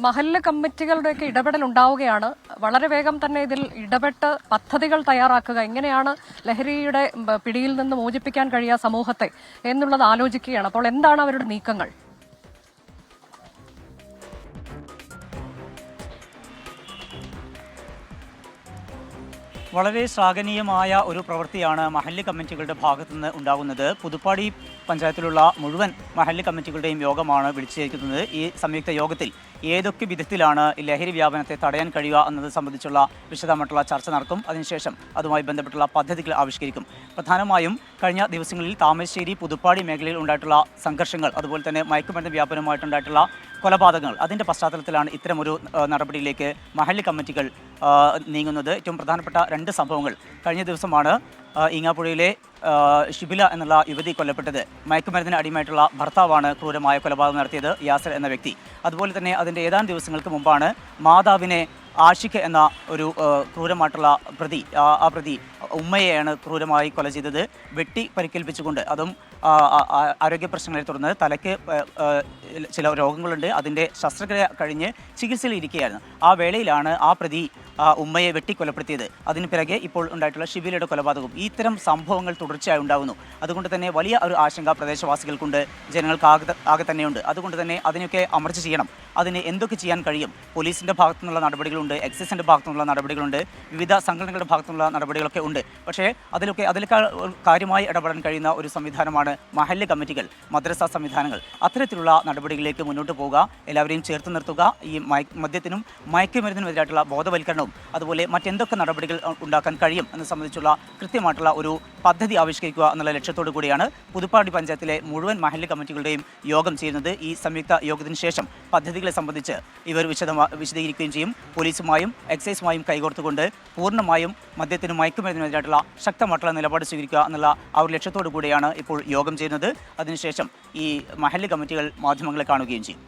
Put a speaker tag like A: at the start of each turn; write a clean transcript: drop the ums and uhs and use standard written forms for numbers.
A: മഹല്ല് കമ്മിറ്റികളുടെയൊക്കെ ഇടപെടൽ ഉണ്ടാവുകയാണ്. വളരെ വേഗം തന്നെ ഇതിൽ ഇടപെട്ട് പദ്ധതികൾ തയ്യാറാക്കുക, എങ്ങനെയാണ് ലഹരിയുടെ പിടിയിൽ നിന്ന് മോചിപ്പിക്കാൻ കഴിയുക സമൂഹത്തെ എന്നുള്ളത് ആലോചിക്കുകയാണ്. അപ്പോൾ എന്താണ് അവരുടെ നീക്കങ്ങൾ?
B: വളരെ ശ്ലാഘനീയമായ ഒരു പ്രവൃത്തിയാണ് മഹല്ല് കമ്മിറ്റികളുടെ ഭാഗത്തു നിന്ന് ഉണ്ടാകുന്നത്. പുതുപ്പാടി പഞ്ചായത്തിലുള്ള മുഴുവൻ മഹല്ല് കമ്മിറ്റികളുടെയും യോഗമാണ് വിളിച്ചു ചേർക്കുന്നത്. ഈ സംയുക്ത യോഗത്തിൽ ഏതൊക്കെ വിധത്തിലാണ് ലഹരി വ്യാപനത്തെ തടയാൻ കഴിയുക എന്നത് സംബന്ധിച്ചുള്ള വിശദമായിട്ടുള്ള ചർച്ച നടക്കും. അതിനുശേഷം അതുമായി ബന്ധപ്പെട്ടുള്ള പദ്ധതികൾ ആവിഷ്കരിക്കും. പ്രധാനമായും കഴിഞ്ഞ ദിവസങ്ങളിൽ താമരശ്ശേരി പുതുപ്പാടി മേഖലയിൽ ഉണ്ടായിട്ടുള്ള സംഘർഷങ്ങൾ, അതുപോലെ തന്നെ മയക്കുമരുന്ന് വ്യാപനവുമായിട്ടുണ്ടായിട്ടുള്ള കൊലപാതകങ്ങൾ, അതിൻ്റെ പശ്ചാത്തലത്തിലാണ് ഇത്തരമൊരു നടപടിയിലേക്ക് മഹല്ല് കമ്മിറ്റികൾ നീങ്ങുന്നത്. ഏറ്റവും പ്രധാനപ്പെട്ട രണ്ട് സംഭവങ്ങൾ: കഴിഞ്ഞ ദിവസമാണ് ഈങ്ങാപ്പുഴയിലെ ഷിബില എന്നുള്ള യുവതി കൊല്ലപ്പെട്ടത്. മയക്കുമരുന്നിന് അടിമയായിട്ടുള്ള ഭർത്താവാണ് ക്രൂരമായ കൊലപാതകം നടത്തിയത്, യാസർ എന്ന വ്യക്തി. അതുപോലെ തന്നെ അതിൻ്റെ ഏതാനും ദിവസങ്ങൾക്ക് മുമ്പാണ് മാതാവിനെ ആഷിഖ് എന്ന ഒരു ക്രൂരമായിട്ടുള്ള പ്രതി, ആ പ്രതി ഉമ്മയെയാണ് ക്രൂരമായി കൊല ചെയ്തത്, വെട്ടി പരിക്കേൽപ്പിച്ചുകൊണ്ട്. അതും ആരോഗ്യ പ്രശ്നങ്ങളെ തുടർന്ന് തലയ്ക്ക് ചില രോഗങ്ങളുണ്ട്, അതിൻ്റെ ശസ്ത്രക്രിയ കഴിഞ്ഞ് ചികിത്സയിൽ ഇരിക്കുകയായിരുന്നു. ആ വേളയിലാണ് ആ പ്രതി ഉമ്മയെ വെട്ടിക്കൊലപ്പെടുത്തിയത്. അതിന് പിറകെ ഇപ്പോൾ ഉണ്ടായിട്ടുള്ള ഷിബിലയുടെ കൊലപാതകവും. ഇത്തരം സംഭവങ്ങൾ തുടർച്ചയായി ഉണ്ടാകുന്നു. അതുകൊണ്ട് തന്നെ വലിയ ഒരു ആശങ്ക പ്രദേശവാസികൾക്കുണ്ട്, ജനങ്ങൾക്ക് ആകെ തന്നെയുണ്ട്. അതുകൊണ്ട് തന്നെ അതിനൊക്കെ അമർച്ച ചെയ്യണം. അതിന് എന്തൊക്കെ ചെയ്യാൻ കഴിയും? പോലീസിൻ്റെ ഭാഗത്തു നിന്നുള്ള നടപടികളുണ്ട്, എക്സൈസിൻ്റെ ഭാഗത്തു നിന്നുള്ള നടപടികളുണ്ട്, വിവിധ സംഘടനകളുടെ ഭാഗത്തു നിന്നുള്ള നടപടികളൊക്കെ ഉണ്ട്. പക്ഷേ അതിലേക്കാൾ കാര്യമായി ഇടപെടാൻ കഴിയുന്ന ഒരു സംവിധാനമാണ് മഹല്ല് കമ്മിറ്റികൾ, മദ്രസ സംവിധാനങ്ങൾ. അത്തരത്തിലുള്ള നടപടികളിലേക്ക് മുന്നോട്ട് പോവുക, എല്ലാവരെയും ചേർത്ത് നിർത്തുക. ഈ മദ്യത്തിനും മയക്കുമരുന്നിനുമെതിരായിട്ടുള്ള ബോധവൽക്കരണവും അതുപോലെ മറ്റെന്തൊക്കെ നടപടികൾ ഉണ്ടാക്കാൻ കഴിയും എന്ന് സംബന്ധിച്ചുള്ള കൃത്യമായിട്ടുള്ള ഒരു പദ്ധതി ആവിഷ്കരിക്കുക എന്നുള്ള ലക്ഷ്യത്തോടു കൂടിയാണ് പുതുപ്പാടി പഞ്ചായത്തിലെ മുഴുവൻ മഹല്ല് കമ്മിറ്റികളുടെയും യോഗം ചെയ്യുന്നത്. ഈ സംയുക്ത യോഗത്തിന് ശേഷം പദ്ധതികളെ സംബന്ധിച്ച് ഇവർ വിശദീകരിക്കുകയും ചെയ്യും. പോലീസുമായും എക്സൈസുമായും കൈകോർത്തുകൊണ്ട് പൂർണ്ണമായും മദ്യത്തിനും മയക്കുമരുന്നിനെതിരായിട്ടുള്ള ശക്തമായിട്ടുള്ള നിലപാട് സ്വീകരിക്കുക എന്നുള്ള ആ ഒരു ലക്ഷ്യത്തോടു കൂടിയാണ് ഇപ്പോൾ യോഗം ചെയ്യുന്നത്. അതിനുശേഷം ഈ മഹല്ല് കമ്മിറ്റികൾ മാധ്യമങ്ങളെ കാണുകയും ചെയ്യും.